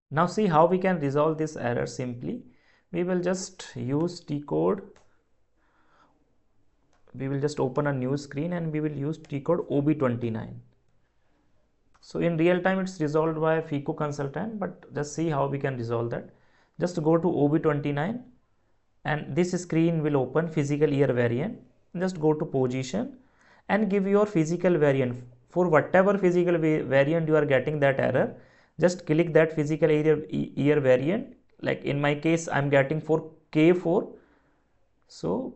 Now see how we can resolve this error simply. We will just use T code. We will just open a new screen and we will use T code OB29. So in real time it's resolved by FICO consultant, but just see how we can resolve that. Just go to OB29 and this screen will open physical year variant. Just go to position and give your physical variant. For whatever physical variant you are getting that error, just click that physical year variant. Like in my case I'm getting for K4, so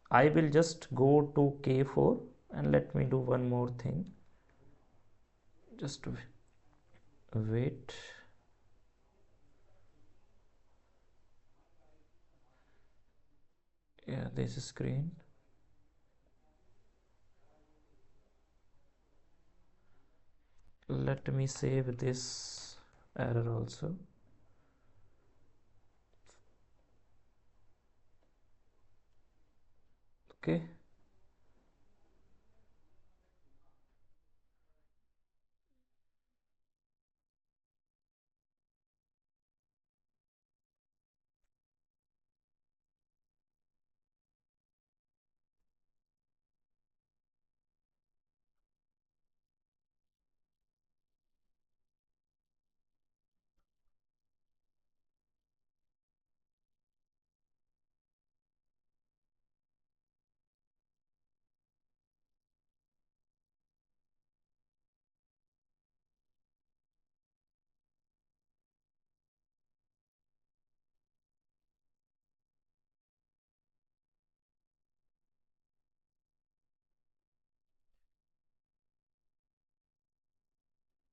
I will just go to K4 and let me do one more thing. Just wait. Yeah, this screen. Let me save this error also. Okay.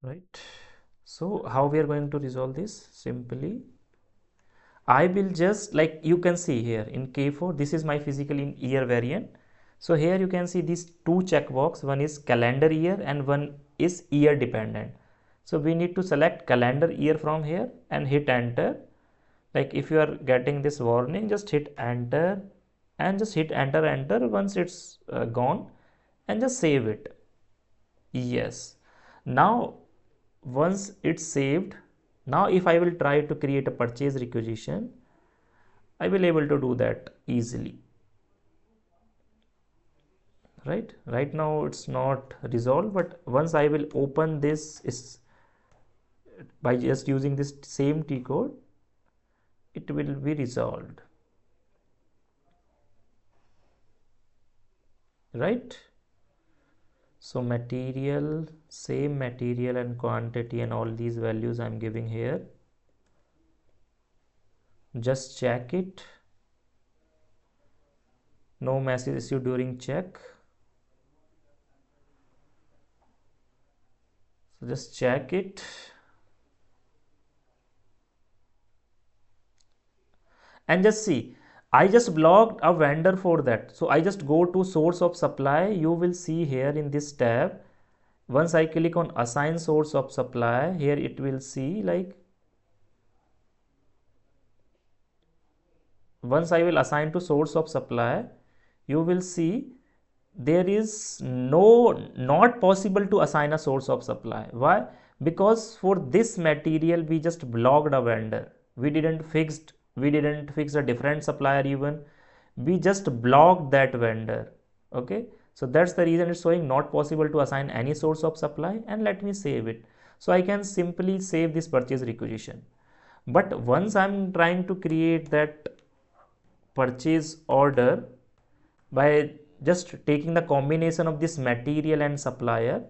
Right. So how we are going to resolve this? Simply I will just, like you can see here in K4, this is my physical in year variant. So here you can see these two checkbox, one is calendar year and one is year dependent. So we need to select calendar year from here and hit enter. Like if you are getting this warning, just hit enter and just hit enter once it's gone and just save it. Yes. Now once it's saved, now if I will try to create a purchase requisition, I will able to do that easily. Right now it's not resolved, but once I will open this is by just using this same T code, it will be resolved. Right. So material, same material and quantity and all these values I'm giving here. Just check it. No message issue during check. So just check it. And just see, I just blocked a vendor for that. So I just go to source of supply. You will see here in this tab, once I click on assign source of supply, here it will see like, once I will assign to source of supply, you will see there is not possible to assign a source of supply. Why? Because for this material we just blocked a vendor. We didn't fix a different supplier even. We just blocked that vendor. Okay. So that's the reason it's showing not possible to assign any source of supply, and let me save it. So I can simply save this purchase requisition. But once I'm trying to create that purchase order by just taking the combination of this material and supplier,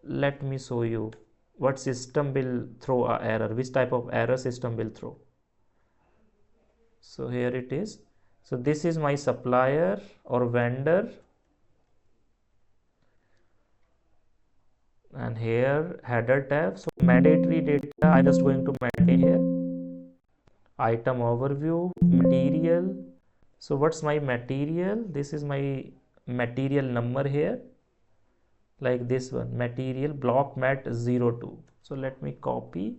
let me show you what system will throw a error, which type of error system will throw. So here it is. So this is my supplier or vendor, and here header tab. So mandatory data I'm just going to maintain here. Item overview, material. So what's my material? This is my material number here, like this one, material block mat 02. So let me copy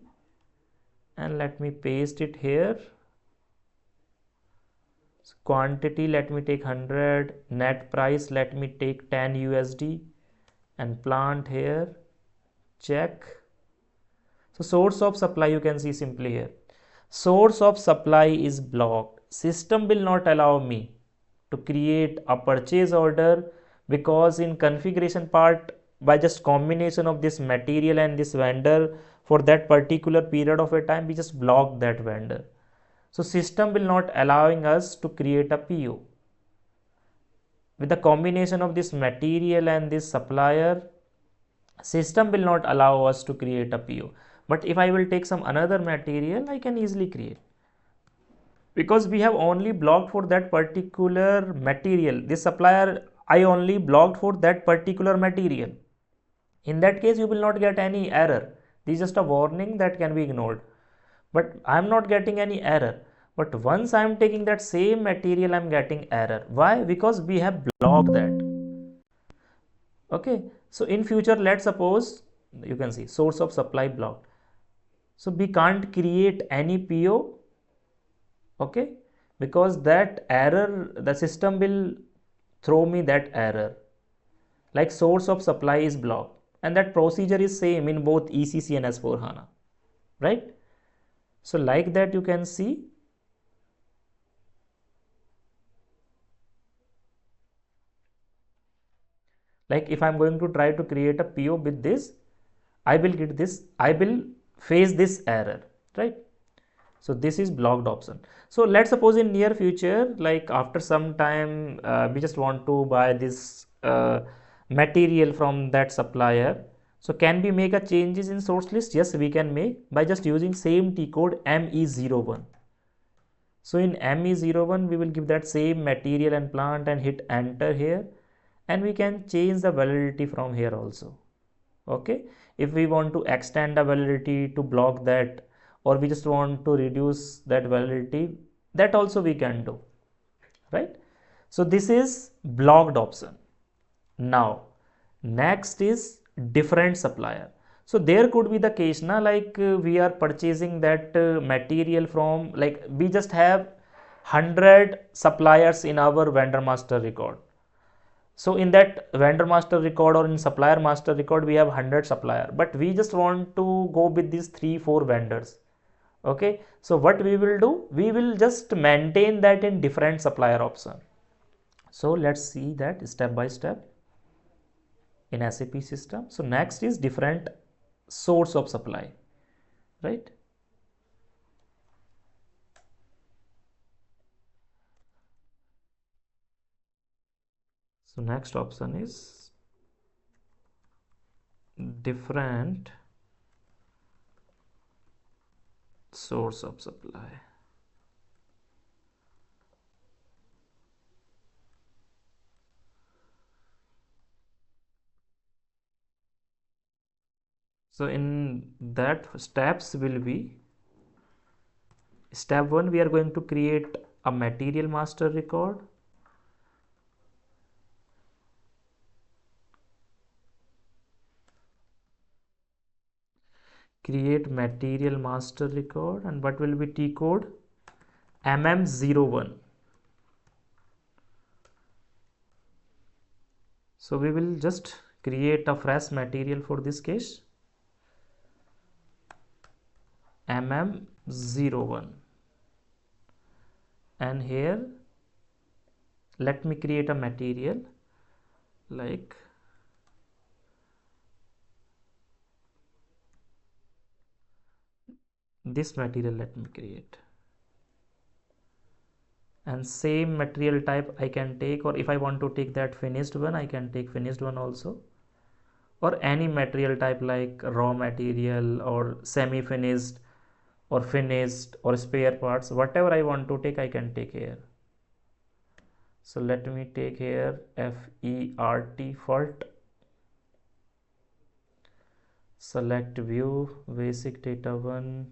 and let me paste it here. So quantity, let me take 100. Net price, let me take 10 USD, and plant here, check. So source of supply, you can see simply here. Source of supply is blocked. System will not allow me to create a purchase order, because in configuration part, by just combination of this material and this vendor for that particular period of a time, we just block that vendor. So system will not allowing us to create a PO. With the combination of this material and this supplier, system will not allow us to create a PO. But if I will take some another material, I can easily create, because we have only blocked for that particular material. This supplier I only blocked for that particular material. In that case, you will not get any error. This is just a warning that can be ignored. But I am not getting any error. But once I am taking that same material, I am getting error. Why? Because we have blocked that. Okay. So in future, let's suppose, you can see source of supply blocked. So we can't create any PO. Okay. Because that error, the system will throw me that error. Like source of supply is blocked. And that procedure is same in both ECC and S4 HANA. Right? So like that you can see. Like if I'm going to try to create a PO with this, I will get this, I will face this error, right? So this is blocked option. So let's suppose in near future, like after some time, we just want to buy this material from that supplier. So can we make a changes in source list? Yes, we can make by just using same T code ME01. So in ME01, we will give that same material and plant and hit enter here, and we can change the validity from here also. Okay, if we want to extend the validity to block that, or we just want to reduce that validity, that also we can do, right? So this is blocked option. Now next is different supplier. So there could be the case na, like we are purchasing that material from, like we just have 100 suppliers in our vendor master record. So in that vendor master record or in supplier master record, we have 100 supplier, but we just want to go with these 3-4 vendors. Okay, so what we will do, we will just maintain that in different supplier option. So let's see that step by step in SAP system. So next is different source of supply, right? So next option is different source of supply. So in that steps will be, step 1, we are going to create a material master record. Create material master record, and what will be T code? MM01. So we will just create a fresh material for this case, MM01, and here let me create a material like this material. Let me create, and same material type I can take, or if I want to take that finished one, I can take finished one also, or any material type like raw material or semi finished or finished or spare parts, whatever I want to take, I can take here. So let me take here FERT, fault. Select view, basic data 1,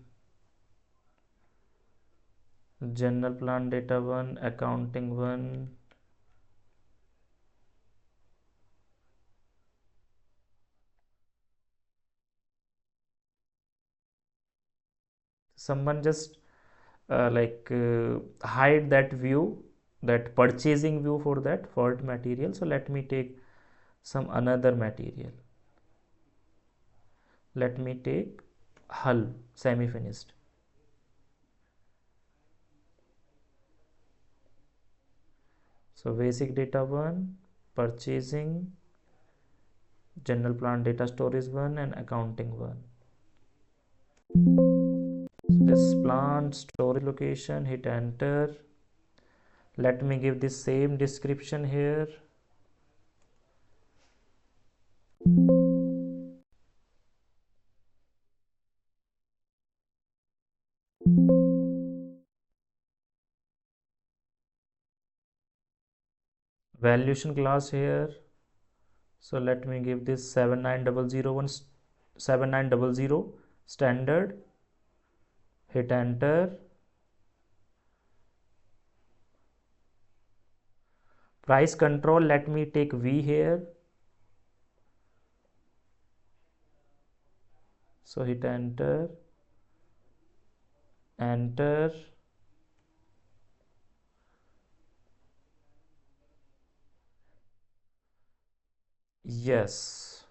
general plan data 1, accounting 1. Someone just hide that view, that purchasing view for that fault material. So let me take some another material. Let me take hull semi finished. So basic data 1, purchasing, general plant data storage 1, and accounting 1. This plant storage location, hit enter. Let me give the same description here. Valuation class here. So let me give this 79001 7900 standard. Hit enter. Price control, let me take V here. So hit enter. Enter. Yes.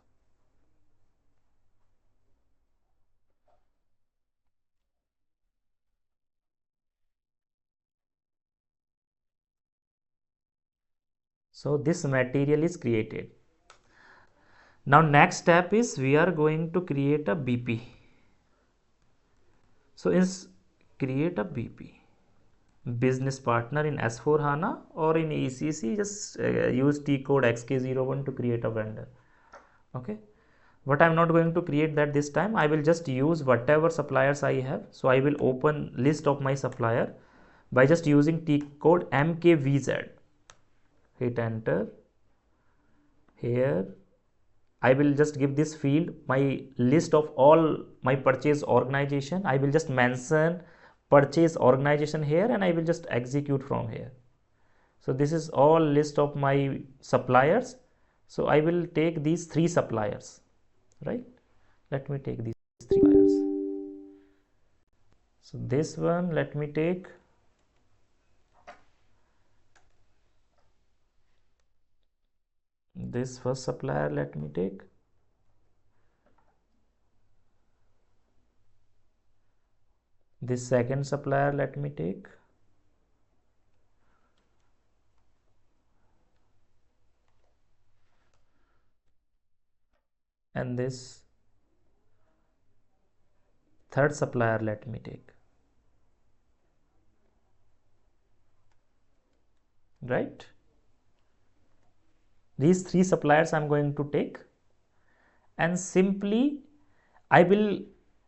So this material is created. Now next step is we are going to create a BP. So is create a BP. Business partner in S4 HANA or in ECC, just use T code XK01 to create a vendor. Okay. But I'm not going to create that this time. I will just use whatever suppliers I have. So I will open list of my supplier by just using T code MKVZ. Hit enter. Here I will just give this field my list of all my purchase organization. I will just mention purchase organization here and I will just execute from here. So this is all list of my suppliers. So I will take these 3 suppliers, right? Let me take these 3 suppliers. So this one, let me take. This first supplier, let me take. This second supplier, let me take. And this third supplier, let me take. Right? These 3 suppliers I'm going to take, and simply I will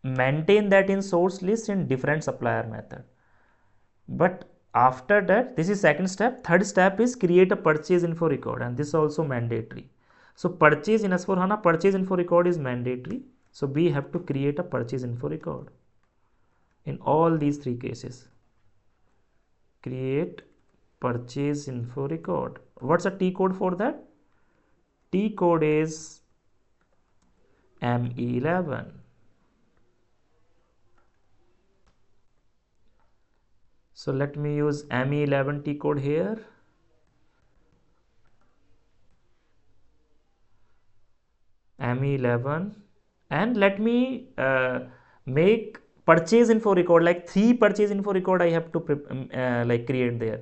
maintain that in source list in different supplier method. But after that, this is second step. Third step is create a purchase info record, and this is also mandatory. So purchase in S4 HANA, purchase info record is mandatory. So we have to create a purchase info record in all these 3 cases. Create purchase info record. What's a T code for that? T code is M11. So let me use M11 T code here. M11, and let me make purchase info record, like 3 purchase info record I have to like create there.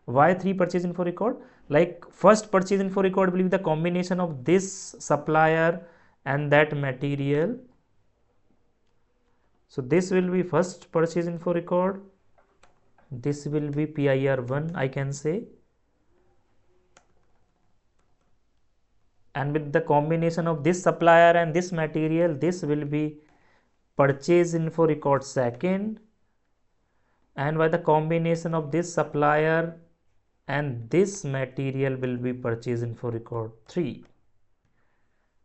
Why 3 purchase info record? Like first purchase info record will be the combination of this supplier and that material. So this will be first purchase info record. This will be PIR1, I can say. And with the combination of this supplier and this material, this will be purchase info record second, and by the combination of this supplier and this material will be purchase info record 3,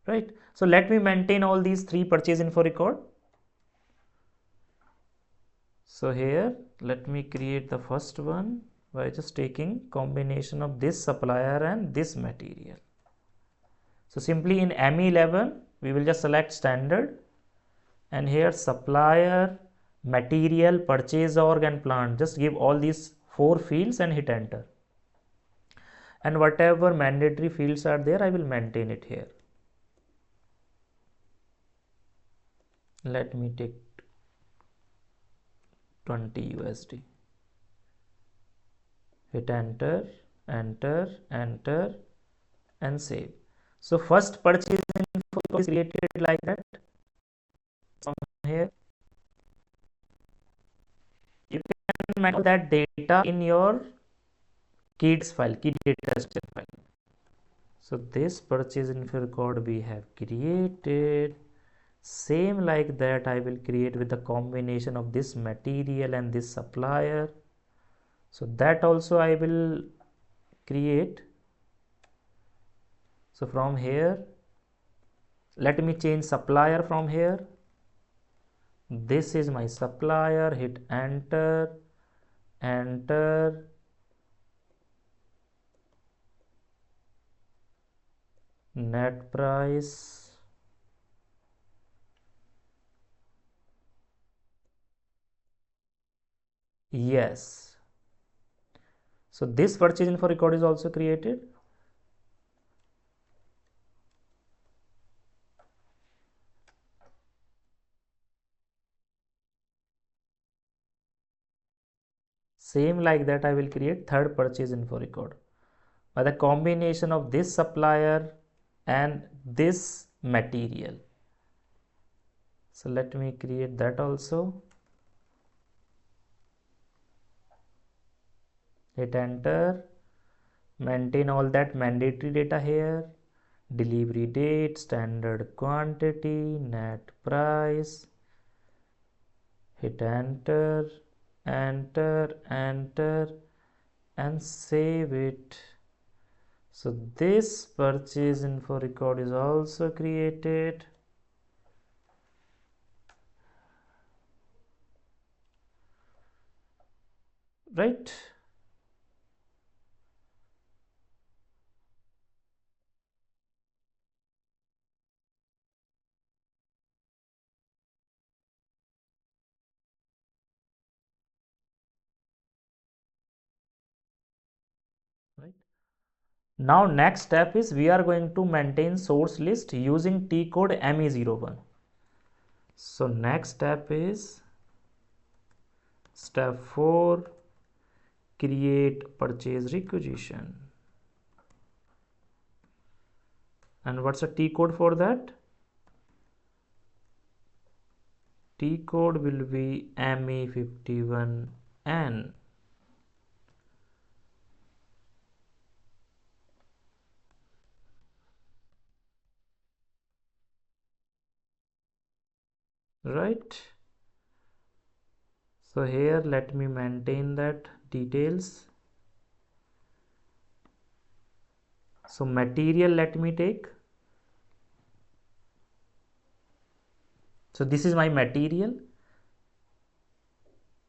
right? So let me maintain all these 3 purchase info record. So here let me create the first one by just taking combination of this supplier and this material. So simply in M11 we will just select standard, and here supplier, material, purchase org and plant, just give all these 4 fields and hit enter. And whatever mandatory fields are there, I will maintain it here. Let me take 20 USD. Hit enter, enter, enter, and save. So first purchase info is created like that. From here, you can manage that data in your keys file, key data structure file. So this purchase info record we have created. Same like that I will create with the combination of this material and this supplier. So that also I will create. So from here, let me change supplier from here. This is my supplier. Hit enter, enter, net price. Yes. So this purchase info record is also created. Same like that I will create third purchase info record by the combination of this supplier and this material. So let me create that also. Hit enter, maintain all that mandatory data here, delivery date, standard quantity, net price. Hit enter, enter, enter, and save it. So this purchase info record is also created. Right? Right. Now next step is we are going to maintain source list using T code ME01. So next step is step 4, create purchase requisition. And what's the T code for that? T code will be ME51N. Right? So here let me maintain that details. So material let me take. So this is my material,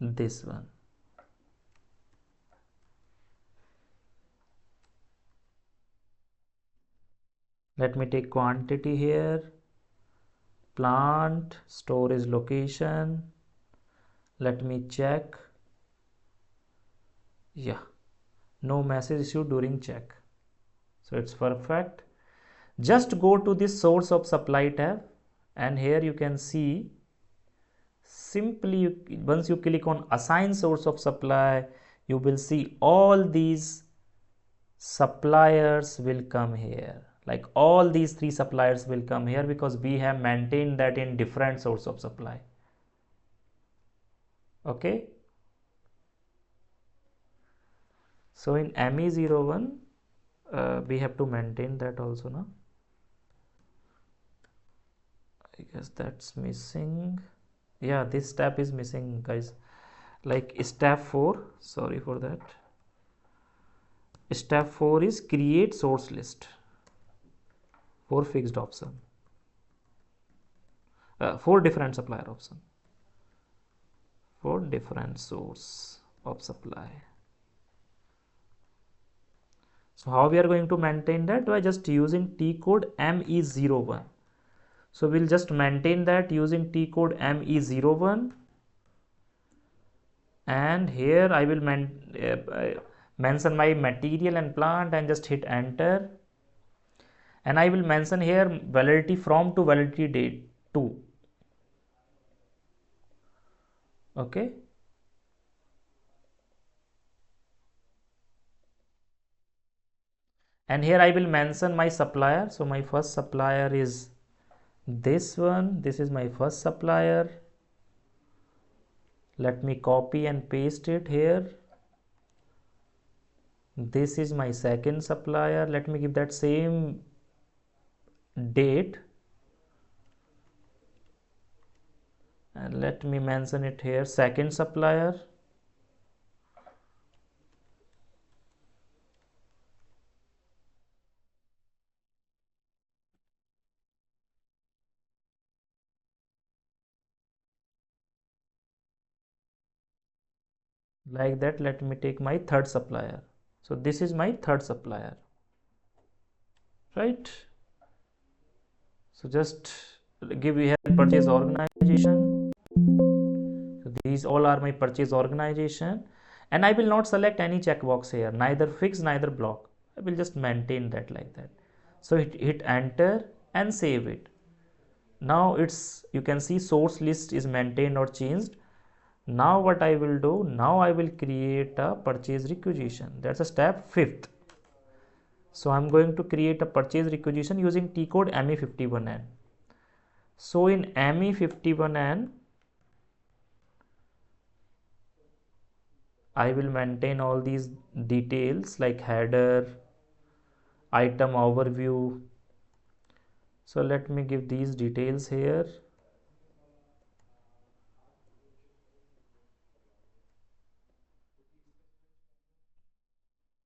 this one. Let me take quantity here, plant, storage location. Let me check. Yeah, no message issued during check. So it's perfect. Just go to this source of supply tab, and here you can see simply once you click on assign source of supply, you will see all these suppliers will come here. Like all these 3 suppliers will come here because we have maintained that in different source of supply. Okay. So in ME01, we have to maintain that also now. I guess that's missing. Yeah, this step is missing, guys. Like step 4, sorry for that. Step 4 is create source list for fixed option. 4 different supplier option. 4 different source of supply. So how we are going to maintain that? By just using T code ME01. So we'll just maintain that using T code ME01. And here I will mention my material and plant and just hit enter. And I will mention here validity from to validity date 2. Okay, and here I will mention my supplier. So my first supplier is this one. This is my first supplier. Let me copy and paste it here. This is my second supplier. Let me give that same date and let me mention it here, second supplier. Like that, let me take my third supplier. So this is my third supplier, right? So just give we have purchase organization. So these all are my purchase organization, and I will not select any checkbox here, neither fix neither block. I will just maintain that like that. So hit enter and save it. Now it's, you can see source list is maintained or changed. Now what I will do, now I will create a purchase requisition. That's a step fifth. So I'm going to create a purchase requisition using T code ME51N. So in ME51N, I will maintain all these details like header, item overview. So let me give these details here.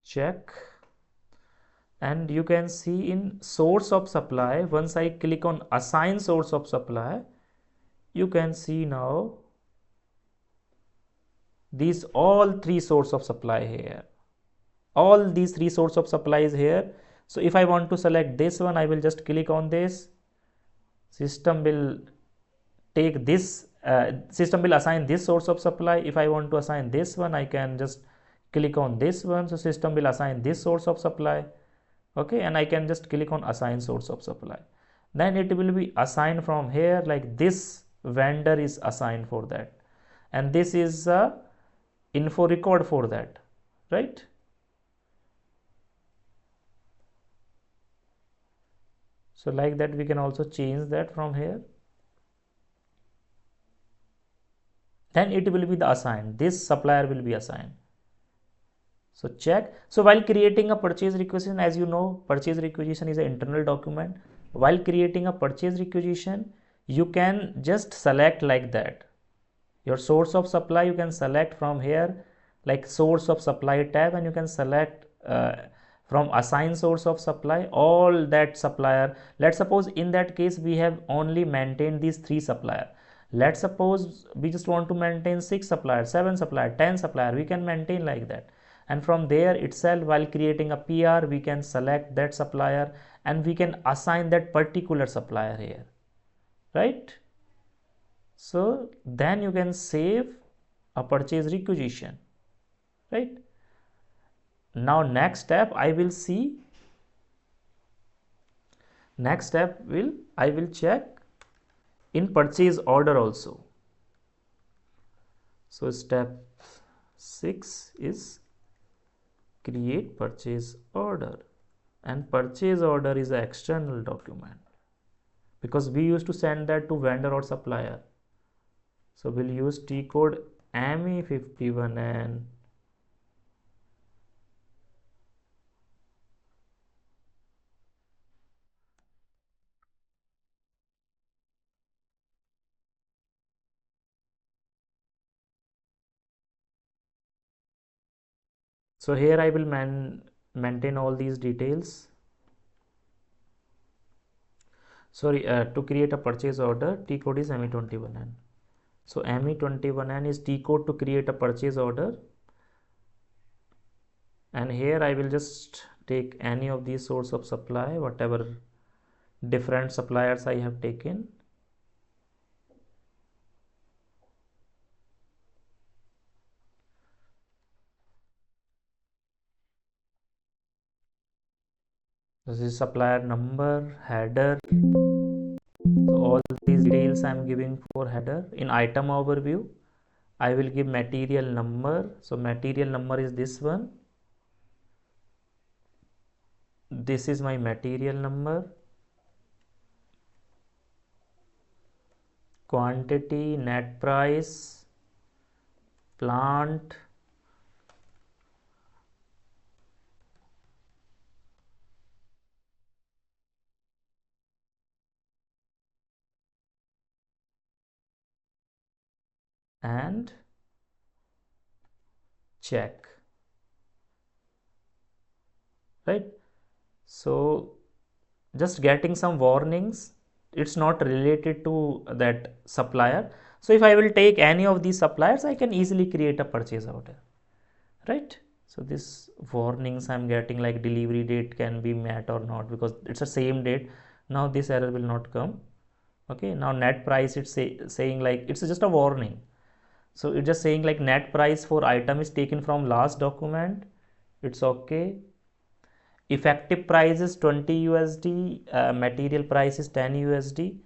Check. And you can see in source of supply, once I click on assign source of supply, you can see now these all three source of supply here. All these three source of supply is here. So if I want to select this one, I will just click on this. System will take this, system will assign this source of supply. If I want to assign this one, I can just click on this one. So system will assign this source of supply. Okay, and I can just click on assign source of supply. Then it will be assigned from here, like this vendor is assigned for that, and this is a info record for that, right? So like that we can also change that from here. Then it will be the assigned, this supplier will be assigned. So check. So while creating a purchase requisition, as you know, purchase requisition is an internal document. While creating a purchase requisition, you can just select like that. Your source of supply, you can select from here, like source of supply tab, and you can select from assign source of supply all that supplier. Let's suppose in that case we have only maintained these three supplier. Let's suppose we just want to maintain 6 supplier, 7 supplier, 10 supplier, we can maintain like that. And from there itself, while creating a PR, we can select that supplier and we can assign that particular supplier here, right? So then you can save a purchase requisition, right? Now next step I will see, next step will, I will check in purchase order also. So step 6 is create purchase order, and purchase order is an external document because we used to send that to vendor or supplier. So we'll use T code ME51N. So here I will maintain all these details. Sorry, to create a purchase order, T code is ME21N. So ME21N is T code to create a purchase order. And here I will just take any of these source of supply, whatever different suppliers I have taken. This is supplier number, header. So all these details I am giving for header. In item overview, I will give material number. So material number is this one. This is my material number. Quantity, net price, plant, and check, right? So just getting some warnings, it's not related to that supplier. So if I will take any of these suppliers, I can easily create a purchase order, right? So this warnings I'm getting, like delivery date can be met or not, because it's the same date. Now this error will not come. Okay, now net price, it's saying like it's just a warning. So it's just saying like net price for item is taken from last document. It's okay. Effective price is 20 USD, material price is 10 USD.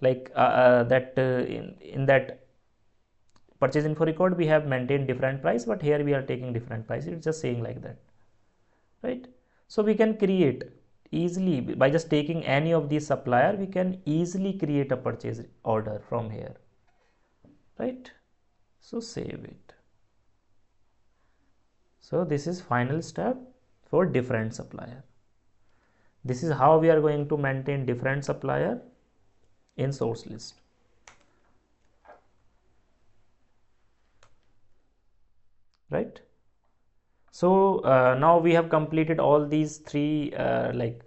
Like that in that purchase info record we have maintained different price, but here we are taking different price. It's just saying like that, right? So we can create easily by just taking any of these supplier, we can easily create a purchase order from here, right? So save it. So this is final step for different supplier. This is how we are going to maintain different supplier in source list, right? So now we have completed all these three like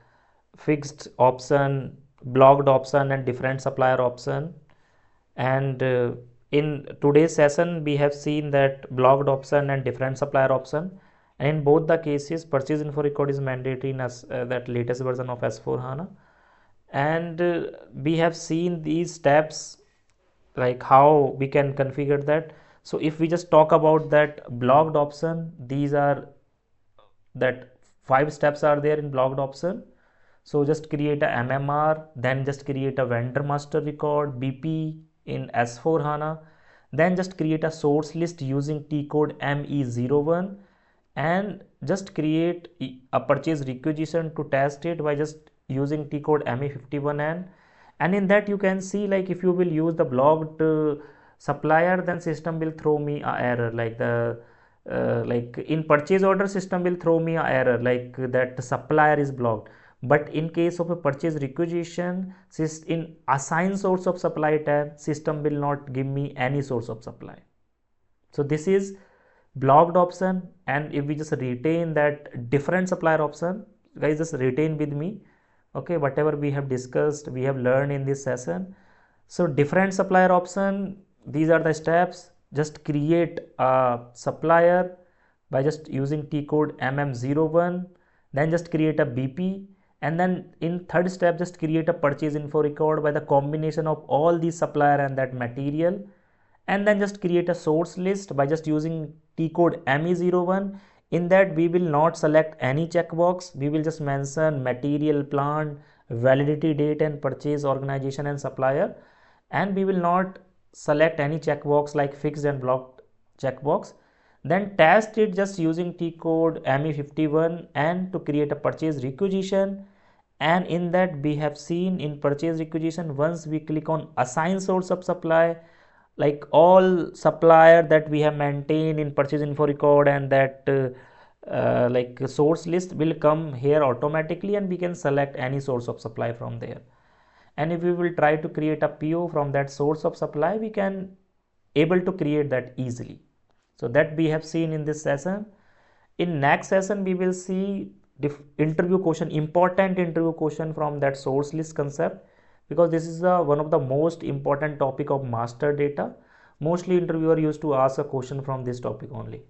fixed option, blocked option, and different supplier option. And in today's session we have seen that blocked option and different supplier option, and in both the cases purchase info record is mandatory in that latest version of S4 HANA. And we have seen these steps, like how we can configure that. So if we just talk about that blocked option, these are that 5 steps are there in blocked option. So just create a MMR, then just create a vendor master record BP in S4 HANA, then just create a source list using T code ME01, and just create a purchase requisition to test it by just using T code ME51N. And in that you can see, like if you will use the blocked supplier, then system will throw me a error, like the like in purchase order system will throw me a error like that the supplier is blocked. But in case of a purchase requisition, in assign source of supply tab, system will not give me any source of supply. So this is blocked option. And if we just retain that different supplier option, guys, just retain with me, okay, whatever we have discussed, we have learned in this session. So different supplier option, these are the steps. Just create a supplier by just using T code MM01, then just create a BP, and then in third step just create a purchase info record by the combination of all these supplier and that material, and then just create a source list by just using T code ME01. In that we will not select any checkbox, we will just mention material, plant, validity date, and purchase organization and supplier, and we will not select any checkbox like fixed and blocked checkbox. Then test it just using T code ME51 and to create a purchase requisition. And in that we have seen in purchase requisition, once we click on assign source of supply, like all supplier that we have maintained in purchase info record and that like source list will come here automatically, and we can select any source of supply from there. And if we will try to create a PO from that source of supply, we can able to create that easily. So that we have seen in this session. In next session we will see interview question, important interview question from that source list concept, because this is one of the most important topic of master data. Mostly interviewer used to ask a question from this topic only.